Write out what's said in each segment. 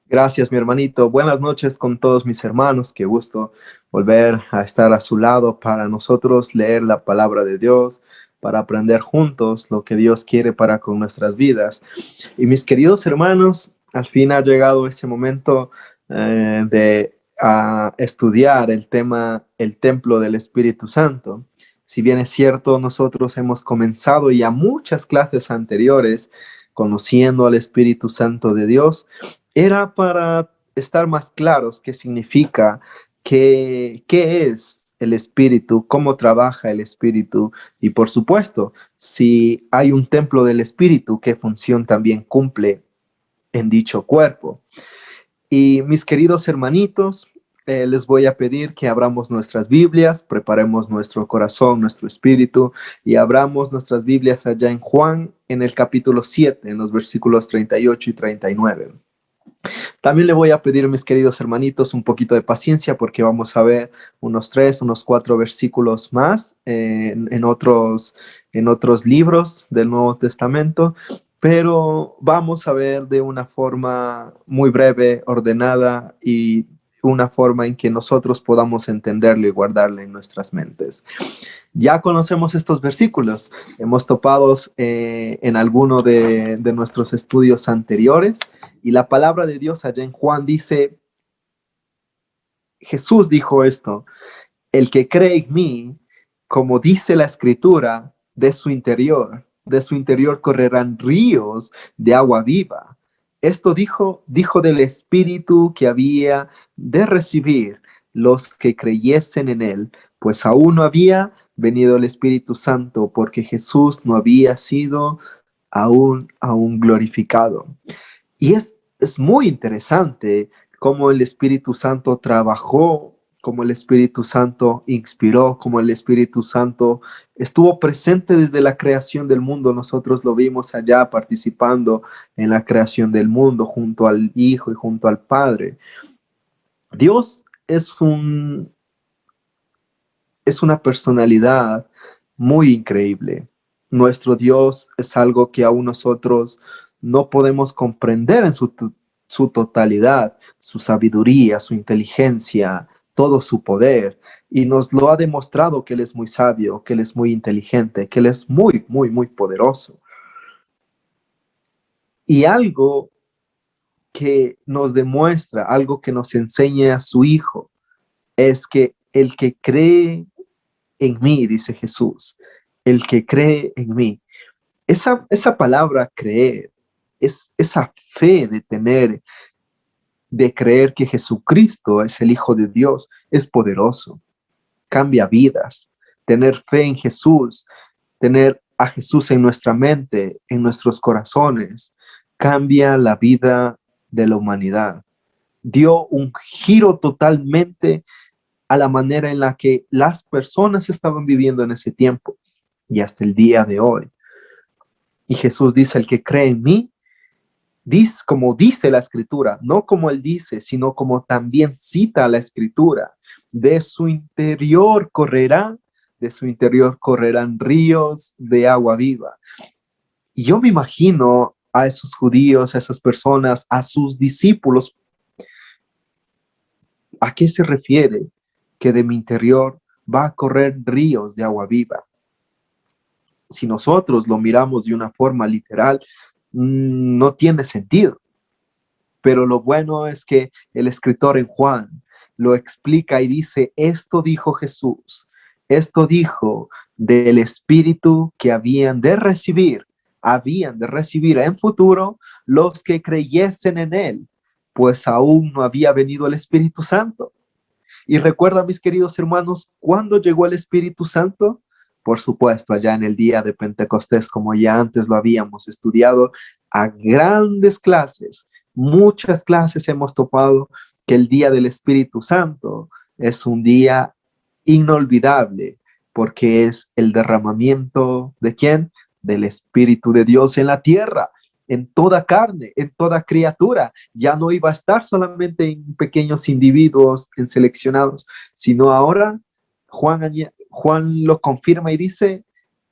Gracias, mi hermanito. Buenas noches con todos mis hermanos. Qué gusto volver a estar a su lado para nosotros leer la palabra de Dios, para aprender juntos lo que Dios quiere para con nuestras vidas. Y mis queridos hermanos, al fin ha llegado ese momento de estudiar el tema, el templo del Espíritu Santo. Si bien es cierto, nosotros hemos comenzado ya muchas clases anteriores conociendo al Espíritu Santo de Dios, era para estar más claros qué significa, qué es el Espíritu, cómo trabaja el Espíritu y por supuesto, si hay un templo del Espíritu, qué función también cumple en dicho cuerpo. Y mis queridos hermanitos, les voy a pedir que abramos nuestras Biblias, preparemos nuestro corazón, nuestro espíritu y abramos nuestras Biblias allá en Juan, en el capítulo 7, en los versículos 38 y 39. También le voy a pedir, mis queridos hermanitos, un poquito de paciencia porque vamos a ver unos 4 versículos más en otros libros del Nuevo Testamento, pero vamos a ver de una forma muy breve, ordenada y una forma en que nosotros podamos entenderlo y guardarlo en nuestras mentes. Ya conocemos estos versículos, hemos topado en alguno de nuestros estudios anteriores y la palabra de Dios allá en Juan dice, Jesús dijo esto, el que cree en mí, como dice la escritura, de su interior correrán ríos de agua viva. Esto dijo del Espíritu que había de recibir los que creyesen en él, pues aún no había venido el Espíritu Santo, porque Jesús no había sido aún glorificado. Y es muy interesante cómo el Espíritu Santo trabajó, cómo el Espíritu Santo inspiró, cómo el Espíritu Santo estuvo presente desde la creación del mundo. Nosotros lo vimos allá participando en la creación del mundo junto al Hijo y junto al Padre. Dios es una personalidad muy increíble. Nuestro Dios es algo que aún nosotros no podemos comprender en su totalidad, su sabiduría, su inteligencia, todo su poder. Y nos lo ha demostrado que Él es muy sabio, que Él es muy inteligente, que Él es muy, muy, muy poderoso. Y algo que nos demuestra, algo que nos enseña a su Hijo, es que el que cree en mí, dice Jesús, el que cree en mí. Esa palabra creer es esa fe de creer que Jesucristo es el Hijo de Dios, es poderoso, cambia vidas. Tener fe en Jesús, tener a Jesús en nuestra mente, en nuestros corazones, cambia la vida de la humanidad. Dio un giro totalmente a la manera en la que las personas estaban viviendo en ese tiempo y hasta el día de hoy. Y Jesús dice, el que cree en mí, dice, como dice la escritura, no como él dice, sino como también cita la escritura, de su interior correrán ríos de agua viva. Y yo me imagino a esos judíos, a esas personas, a sus discípulos, ¿a qué se refiere que de mi interior va a correr ríos de agua viva? Si nosotros lo miramos de una forma literal, no tiene sentido. Pero lo bueno es que el escritor en Juan lo explica y dice, esto dijo Jesús, esto dijo del Espíritu que habían de recibir en futuro los que creyesen en él, pues aún no había venido el Espíritu Santo. Y recuerda, mis queridos hermanos, ¿cuándo llegó el Espíritu Santo? Por supuesto, allá en el día de Pentecostés, como ya antes lo habíamos estudiado, a grandes clases, muchas clases hemos topado que el día del Espíritu Santo es un día inolvidable, porque es el derramamiento ¿de quién? Del Espíritu de Dios en la tierra, en toda carne, en toda criatura. Ya no iba a estar solamente en pequeños individuos, en seleccionados, sino ahora Juan lo confirma y dice,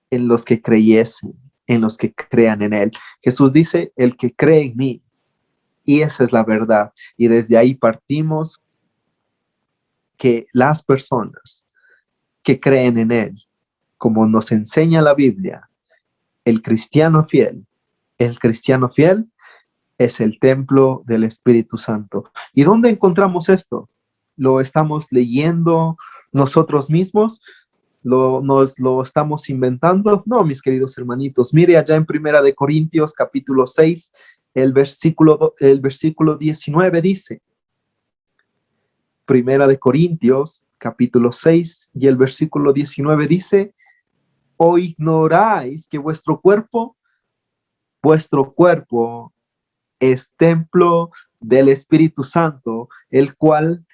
en los que creyesen, en los que crean en él. Jesús dice, el que cree en mí. Y esa es la verdad. Y desde ahí partimos que las personas que creen en Él, como nos enseña la Biblia, el cristiano fiel, el cristiano fiel es el templo del Espíritu Santo. ¿Y dónde encontramos esto? ¿Lo estamos leyendo nosotros mismos? ¿Nos lo estamos inventando? No, mis queridos hermanitos. Mire allá en Primera de Corintios, capítulo 6, el versículo 19 dice, Primera de Corintios, capítulo 6 y el versículo 19 dice, ¿o ignoráis que vuestro cuerpo es templo del Espíritu Santo, el cual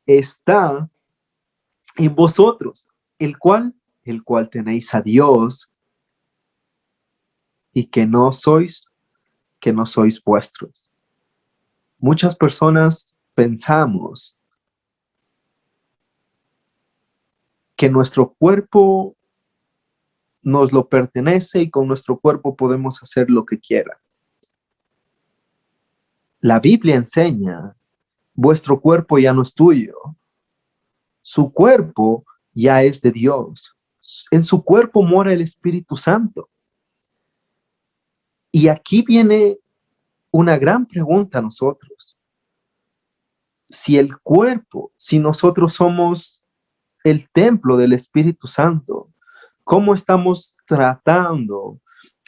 está en vosotros, el cual tenéis a Dios y que no sois vuestros? Muchas personas pensamos que nuestro cuerpo nos lo pertenece y con nuestro cuerpo podemos hacer lo que quiera. La Biblia enseña, vuestro cuerpo ya no es tuyo, su cuerpo ya es de Dios. En su cuerpo mora el Espíritu Santo. Y aquí viene una gran pregunta a nosotros. Si nosotros somos el templo del Espíritu Santo, ¿cómo estamos tratando?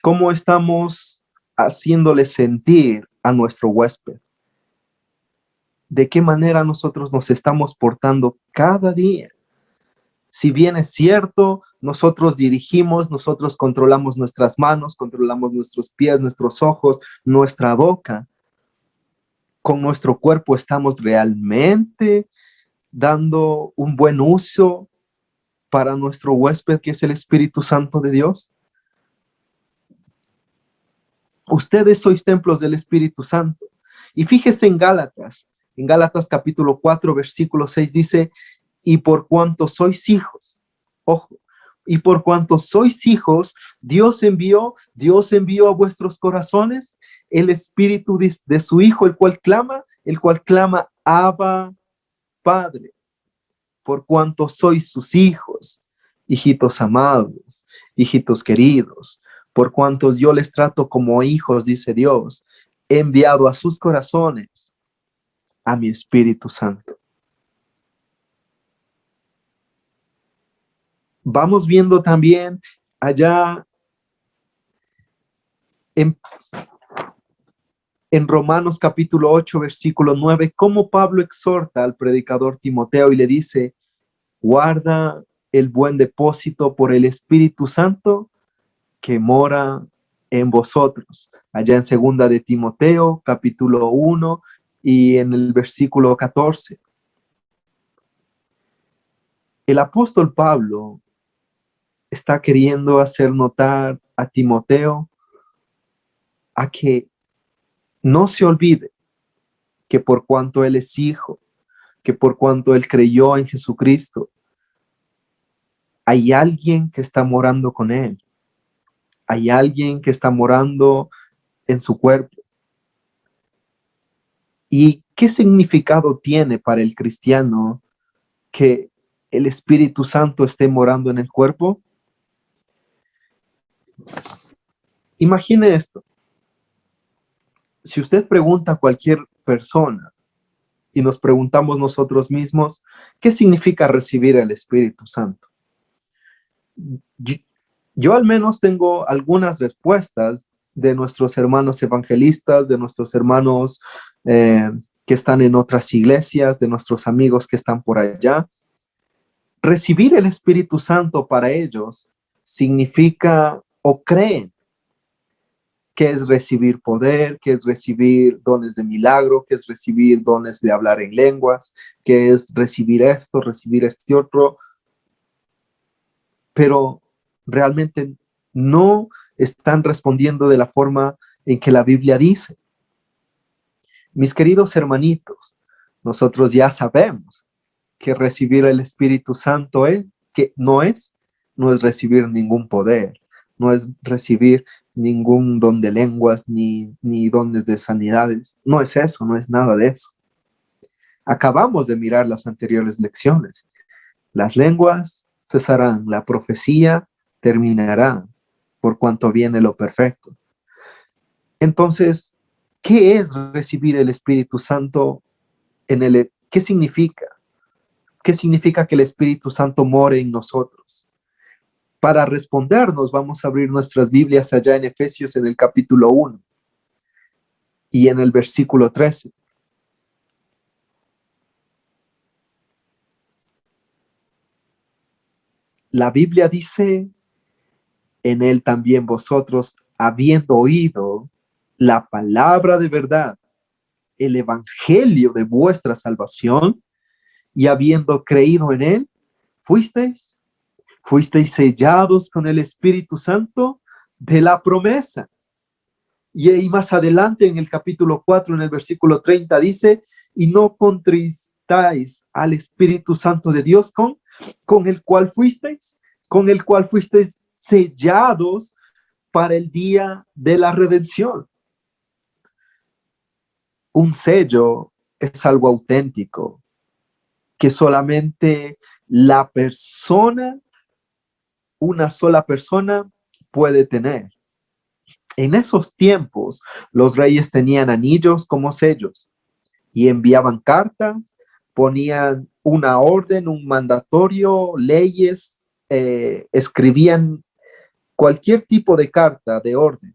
¿Cómo estamos haciéndole sentir a nuestro huésped? ¿De qué manera nosotros nos estamos portando cada día? Si bien es cierto, nosotros dirigimos, nosotros controlamos nuestras manos, controlamos nuestros pies, nuestros ojos, nuestra boca, con nuestro cuerpo estamos realmente dando un buen uso para nuestro huésped, que es el Espíritu Santo de Dios. Ustedes sois templos del Espíritu Santo. Y fíjese en Gálatas capítulo 4, versículo 6 dice, y por cuanto sois hijos, ojo, y por cuanto sois hijos, Dios envió a vuestros corazones el espíritu de su Hijo, el cual clama, Abba, Padre. Por cuanto sois sus hijos, hijitos amados, hijitos queridos, por cuantos yo les trato como hijos, dice Dios, he enviado a sus corazones a mi Espíritu Santo. Vamos viendo también allá en Romanos capítulo 8, versículo 9, cómo Pablo exhorta al predicador Timoteo y le dice, guarda el buen depósito por el Espíritu Santo que mora en vosotros. Allá en segunda de Timoteo, capítulo 1 y en el versículo 14. El apóstol Pablo está queriendo hacer notar a Timoteo a que no se olvide que por cuanto él es hijo, que por cuanto él creyó en Jesucristo, hay alguien que está morando con él. Hay alguien que está morando en su cuerpo. ¿Y qué significado tiene para el cristiano que el Espíritu Santo esté morando en el cuerpo? Imagine esto. Si usted pregunta a cualquier persona y nos preguntamos nosotros mismos, ¿qué significa recibir el Espíritu Santo? Yo al menos tengo algunas respuestas de nuestros hermanos evangelistas, de nuestros hermanos que están en otras iglesias, de nuestros amigos que están por allá. Recibir el Espíritu Santo para ellos significa o creen que es recibir poder, que es recibir dones de milagro, que es recibir dones de hablar en lenguas, que es recibir esto, recibir este otro, pero realmente no están respondiendo de la forma en que la Biblia dice. Mis queridos hermanitos, nosotros ya sabemos que recibir el Espíritu Santo que no es recibir ningún poder, no es recibir ningún don de lenguas, ni dones de sanidades. No es eso, no es nada de eso. Acabamos de mirar las anteriores lecciones. Las lenguas cesarán, la profecía terminará, por cuanto viene lo perfecto. Entonces, ¿qué es recibir el Espíritu Santo ¿qué significa? ¿Qué significa que el Espíritu Santo more en nosotros? Para respondernos, vamos a abrir nuestras Biblias allá en Efesios en el capítulo 1 y en el versículo 13. La Biblia dice, en él también vosotros, habiendo oído la palabra de verdad, el evangelio de vuestra salvación, y habiendo creído en él, fuisteis sellados con el Espíritu Santo de la promesa. Y ahí más adelante en el capítulo 4, en el versículo 30, dice, y no contristáis al Espíritu Santo de Dios con el cual fuisteis sellados para el día de la redención. Un sello es algo auténtico que solamente una sola persona puede tener. En esos tiempos, los reyes tenían anillos como sellos y enviaban cartas, ponían una orden, un mandatorio, leyes, escribían cualquier tipo de carta, de orden.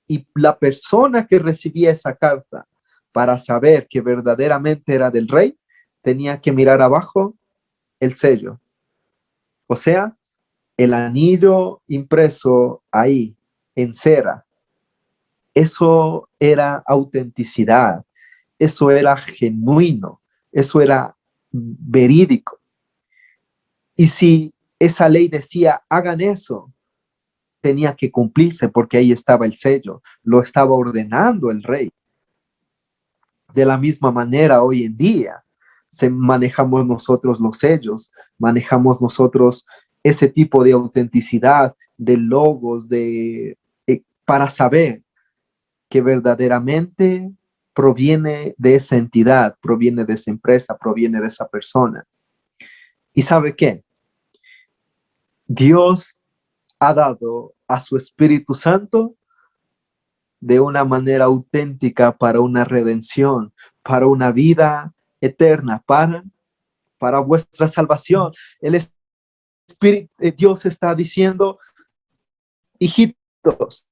Y la persona que recibía esa carta para saber que verdaderamente era del rey, tenía que mirar abajo el sello. O sea, el anillo impreso ahí, en cera. Eso era autenticidad, eso era genuino, eso era verídico. Y si esa ley decía, hagan eso, tenía que cumplirse porque ahí estaba el sello, lo estaba ordenando el rey. De la misma manera, hoy en día, manejamos nosotros los sellos, manejamos nosotros ese tipo de autenticidad, de logos, para saber que verdaderamente proviene de esa entidad, proviene de esa empresa, proviene de esa persona. ¿Y sabe qué? Dios ha dado a su Espíritu Santo de una manera auténtica para una redención, para una vida eterna, para vuestra salvación. El Espíritu de Dios está diciendo, hijitos,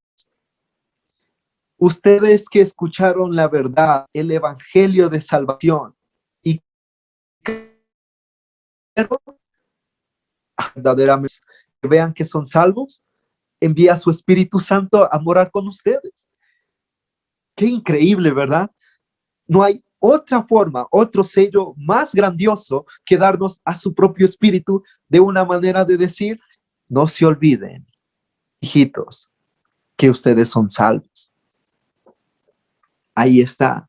ustedes que escucharon la verdad, el evangelio de salvación, y verdaderamente vean que son salvos, envía a su Espíritu Santo a morar con ustedes. Qué increíble, ¿verdad? No hay otra forma, otro sello más grandioso que darnos a su propio Espíritu de una manera de decir, no se olviden, hijitos, que ustedes son salvos. Ahí está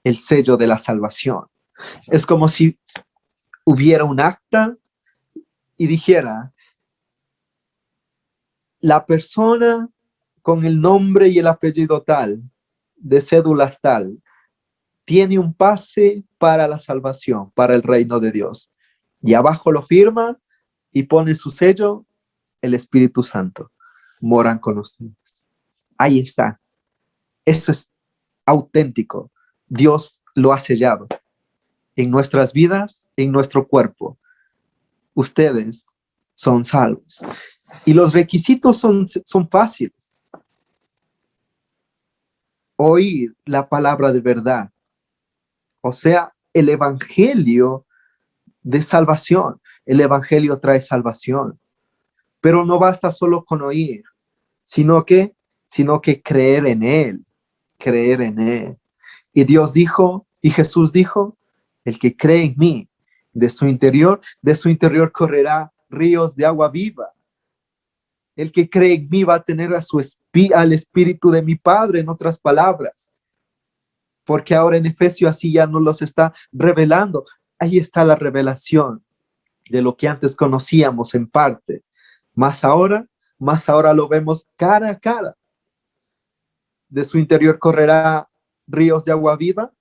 el sello de la salvación. Es como si hubiera un acta y dijera, la persona con el nombre y el apellido tal, de cédulas tal, tiene un pase para la salvación, para el reino de Dios. Y abajo lo firma y pone su sello, el Espíritu Santo. Moran con ustedes. Ahí está. Eso es auténtico. Dios lo ha sellado en nuestras vidas, en nuestro cuerpo. Ustedes son salvos. Y los requisitos son fáciles. Oír la palabra de verdad. O sea, el evangelio de salvación. El evangelio trae salvación. Pero no basta solo con oír, sino que creer en él, creer en él. Y Dios dijo, y Jesús dijo, el que cree en mí, de su interior correrá ríos de agua viva. El que cree en mí va a tener al Espíritu de mi Padre, en otras palabras. Porque ahora en Efesios así ya nos los está revelando. Ahí está la revelación de lo que antes conocíamos en parte. Más ahora mas ahora lo vemos cara a cara. De su interior correrá ríos de agua viva.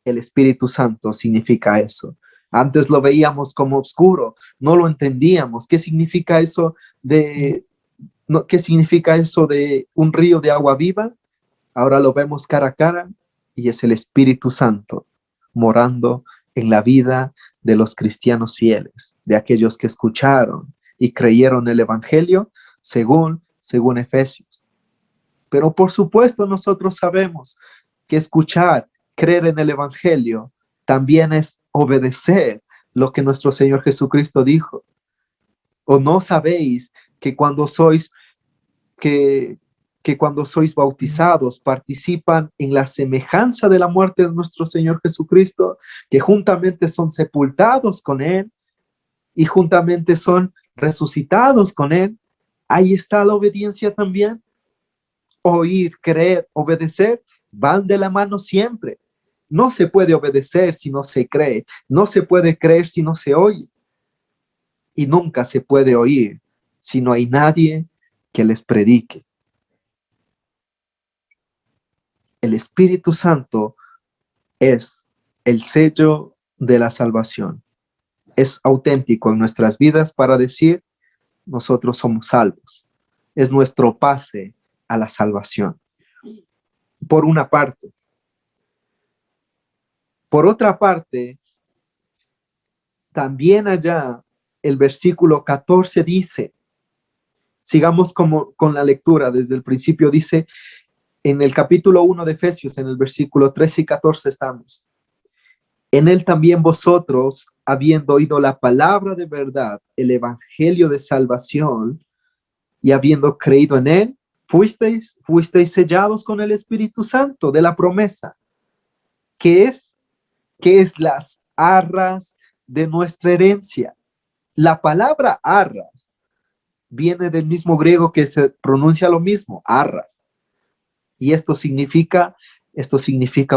El Espíritu Santo significa eso. Antes lo veíamos como oscuro, no lo entendíamos. ¿Qué significa eso de, no, qué significa eso de un río de agua viva? Ahora lo vemos cara a cara y es el Espíritu Santo morando en la vida de los cristianos fieles, de aquellos que escucharon y creyeron el Evangelio según Efesios. Pero por supuesto nosotros sabemos que escuchar, creer en el Evangelio, también es obedecer lo que nuestro Señor Jesucristo dijo. ¿O no sabéis que cuando sois bautizados participan en la semejanza de la muerte de nuestro Señor Jesucristo, que juntamente son sepultados con Él y juntamente son resucitados con Él? Ahí está la obediencia también. Oír, creer, obedecer van de la mano siempre. No se puede obedecer si no se cree, no se puede creer si no se oye, y nunca se puede oír si no hay nadie que les predique. El Espíritu Santo es el sello de la salvación. Es auténtico en nuestras vidas para decir, nosotros somos salvos. Es nuestro pase a la salvación. Por una parte. Por otra parte, también allá el versículo 14 dice, sigamos con la lectura desde el principio, dice, en el capítulo 1 de Efesios, en el versículo 13 y 14 estamos. En él también vosotros, habiendo oído la palabra de verdad, el evangelio de salvación, y habiendo creído en él, fuisteis sellados con el Espíritu Santo de la promesa, que es las arras de nuestra herencia. La palabra arras viene del mismo griego que se pronuncia lo mismo, arras. Y esto significa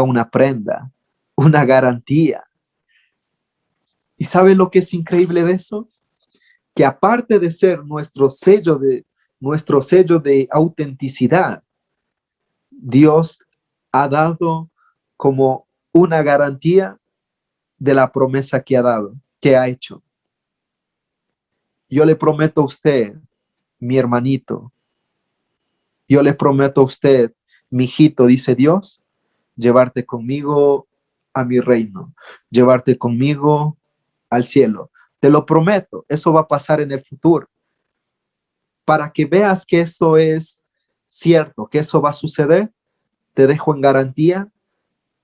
una prenda, una garantía. ¿Y sabe lo que es increíble de eso? Que aparte de ser nuestro sello de autenticidad, Dios ha dado como una garantía de la promesa que ha dado, que ha hecho. Yo le prometo a usted, mi hermanito, yo le prometo a usted, mi hijito, dice Dios, llevarte conmigo a mi reino, llevarte conmigo al cielo. Te lo prometo, eso va a pasar en el futuro. Para que veas que eso es cierto, que eso va a suceder, te dejo en garantía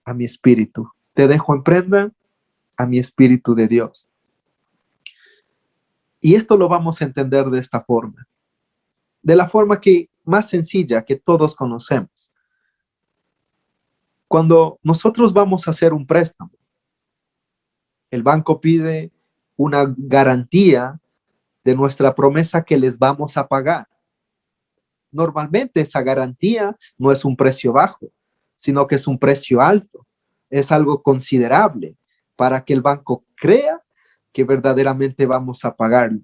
a mi espíritu. Te dejo en prenda a mi espíritu de Dios. Y esto lo vamos a entender de esta forma. De la forma que más sencilla que todos conocemos. Cuando nosotros vamos a hacer un préstamo, el banco pide una garantía de nuestra promesa que les vamos a pagar. Normalmente esa garantía no es un precio bajo, sino que es un precio alto. Es algo considerable para que el banco crea que verdaderamente vamos a pagarlo.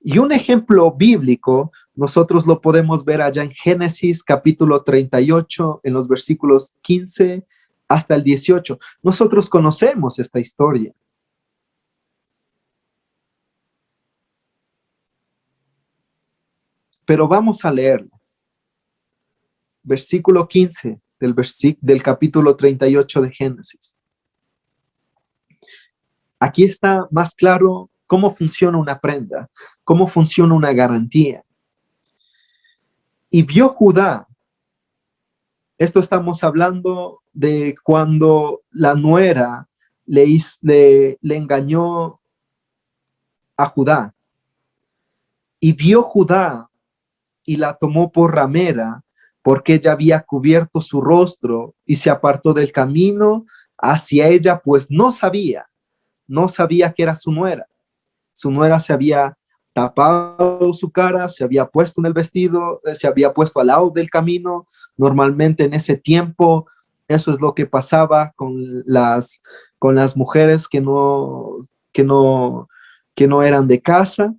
Y un ejemplo bíblico, nosotros lo podemos ver allá en Génesis capítulo 38, en los versículos 15 hasta el 18. Nosotros conocemos esta historia. Pero vamos a leerla. Versículo 15 del capítulo 38 de Génesis. Aquí está más claro cómo funciona una prenda, cómo funciona una garantía. Y vio Judá, esto estamos hablando de cuando la nuera le engañó a Judá. Y vio Judá y la tomó por ramera, porque ella había cubierto su rostro y se apartó del camino hacia ella, pues no sabía que era su nuera. Su nuera se había tapado su cara, se había puesto en el vestido, se había puesto al lado del camino. Normalmente en ese tiempo eso es lo que pasaba con las mujeres que no eran de casa.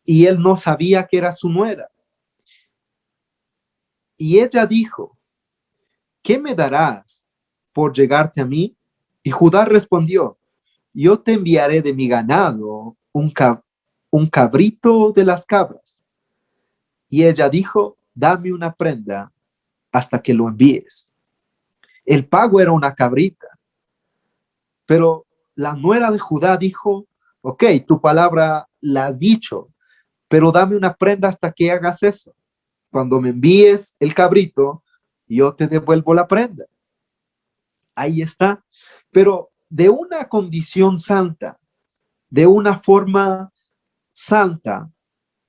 y él no sabía que era su nuera. Y ella dijo, ¿qué me darás por llegarte a mí? Y Judá respondió, yo te enviaré de mi ganado un cabrito de las cabras. Y ella dijo, dame una prenda hasta que lo envíes. El pago era una cabrita, pero la nuera de Judá dijo, ok, tu palabra la has dicho, pero dame una prenda hasta que hagas eso. Cuando me envíes el cabrito, yo te devuelvo la prenda. Ahí está. Pero de una condición santa, de una forma santa,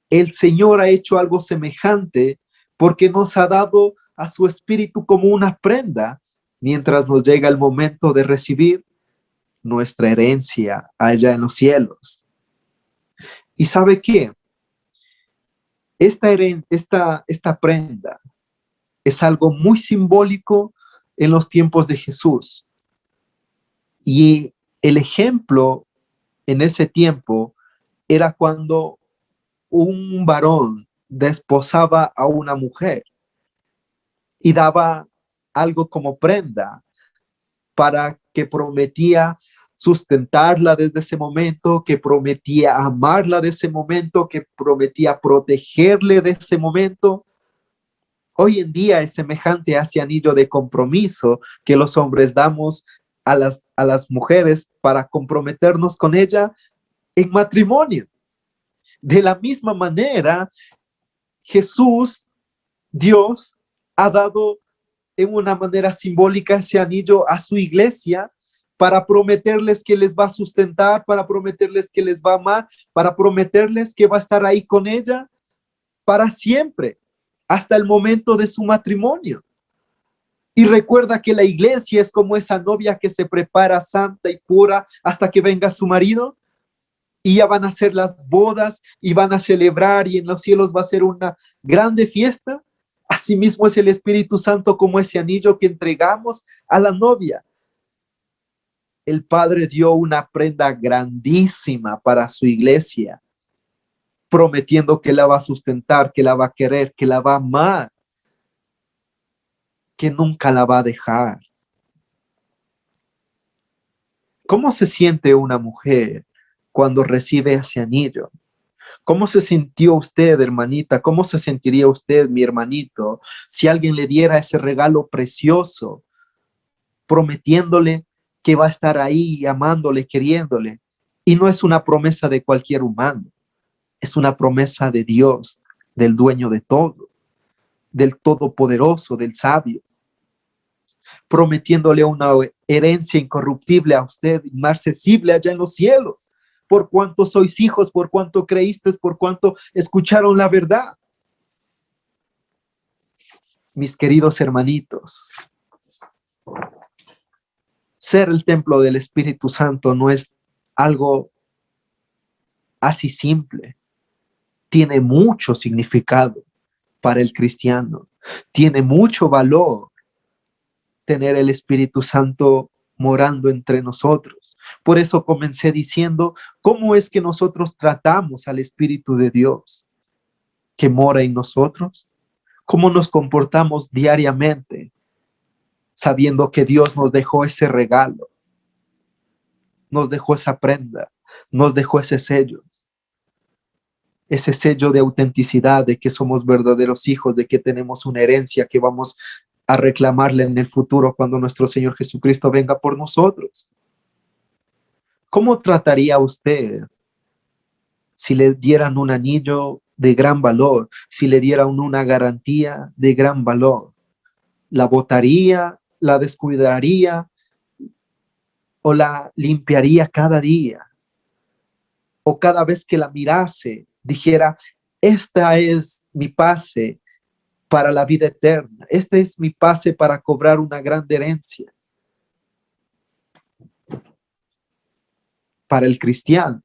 el Señor ha hecho algo semejante porque nos ha dado a su espíritu como una prenda mientras nos llega el momento de recibir nuestra herencia allá en los cielos. ¿Y sabe qué? Esta prenda es algo muy simbólico en los tiempos de Jesús. Y el ejemplo en ese tiempo era cuando un varón desposaba a una mujer y daba algo como prenda para que prometía sustentarla desde ese momento, que prometía amarla de ese momento, que prometía protegerle de ese momento. Hoy en día es semejante a ese anillo de compromiso que los hombres damos a las mujeres para comprometernos con ella en matrimonio. De la misma manera, Jesús, Dios, ha dado en una manera simbólica ese anillo a su iglesia para prometerles que les va a sustentar, para prometerles que les va a amar, para prometerles que va a estar ahí con ella para siempre, hasta el momento de su matrimonio. Y recuerda que la iglesia es como esa novia que se prepara santa y pura hasta que venga su marido. Y ya van a ser las bodas y van a celebrar y en los cielos va a ser una grande fiesta. Asimismo es el Espíritu Santo como ese anillo que entregamos a la novia. El Padre dio una prenda grandísima para su iglesia, prometiendo que la va a sustentar, que la va a querer, que la va a amar, que nunca la va a dejar. ¿Cómo se siente una mujer cuando recibe ese anillo? ¿Cómo se sintió usted, hermanita? ¿Cómo se sentiría usted, mi hermanito, si alguien le diera ese regalo precioso, prometiéndole que va a estar ahí, amándole, queriéndole? Y no es una promesa de cualquier humano, es una promesa de Dios, del dueño de todo, del todopoderoso, del sabio, prometiéndole una herencia incorruptible a usted, inmarcesible allá en los cielos, por cuanto sois hijos, por cuanto creísteis, por cuanto escucharon la verdad. Mis queridos hermanitos, ser el templo del Espíritu Santo no es algo así simple. Tiene mucho significado para el cristiano. Tiene mucho valor tener el Espíritu Santo morando entre nosotros. Por eso comencé diciendo, ¿cómo es que nosotros tratamos al Espíritu de Dios que mora en nosotros? ¿Cómo nos comportamos diariamente sabiendo que Dios nos dejó ese regalo? Nos dejó esa prenda, nos dejó ese sello de autenticidad, de que somos verdaderos hijos, de que tenemos una herencia que vamos a reclamarle en el futuro cuando nuestro Señor Jesucristo venga por nosotros. ¿Cómo trataría usted si le dieran un anillo de gran valor, si le dieran una garantía de gran valor? ¿La botaría, la descuidaría o la limpiaría cada día? O cada vez que la mirase, dijera, esta es mi pase para la vida eterna, este es mi pase para cobrar una gran herencia. Para el cristiano,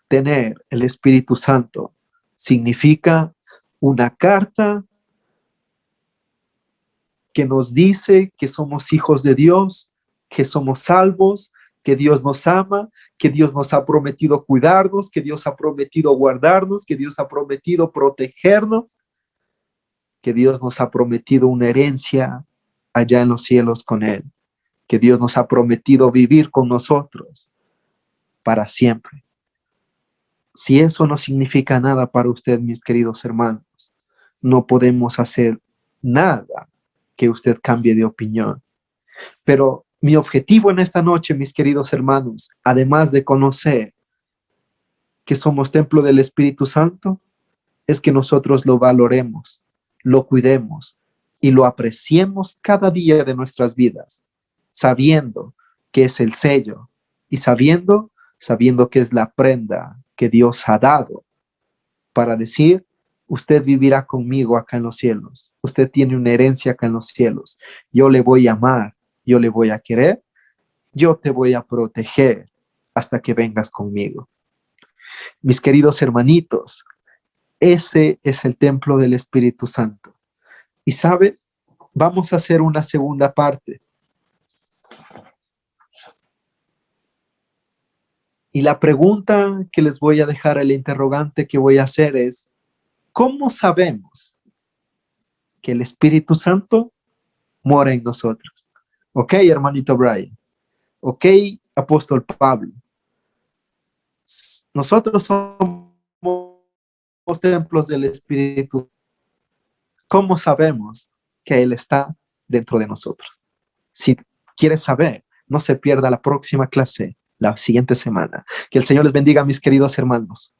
tener el Espíritu Santo significa una carta que nos dice que somos hijos de Dios, que somos salvos, que Dios nos ama, que Dios nos ha prometido cuidarnos, que Dios ha prometido guardarnos, que Dios ha prometido protegernos, que Dios nos ha prometido una herencia allá en los cielos con Él, que Dios nos ha prometido vivir con nosotros para siempre. Si eso no significa nada para usted, mis queridos hermanos, no podemos hacer nada que usted cambie de opinión. Pero mi objetivo en esta noche, mis queridos hermanos, además de conocer que somos templo del Espíritu Santo, es que nosotros lo valoremos, lo cuidemos y lo apreciemos cada día de nuestras vidas, sabiendo que es el sello y sabiendo que es la prenda que Dios ha dado para decir: usted vivirá conmigo acá en los cielos, usted tiene una herencia acá en los cielos, yo le voy a amar, yo le voy a querer, yo te voy a proteger hasta que vengas conmigo. Mis queridos hermanitos, ese es el templo del Espíritu Santo. Y sabe, vamos a hacer una segunda parte. Y la pregunta que les voy a dejar, el interrogante que voy a hacer es: ¿cómo sabemos que el Espíritu Santo mora en nosotros? Ok, hermanito Brian. Ok, apóstol Pablo. Nosotros somos templos del Espíritu. ¿Cómo sabemos que Él está dentro de nosotros? Si quieres saber, no se pierda la próxima clase, la siguiente semana. Que el Señor les bendiga, mis queridos hermanos.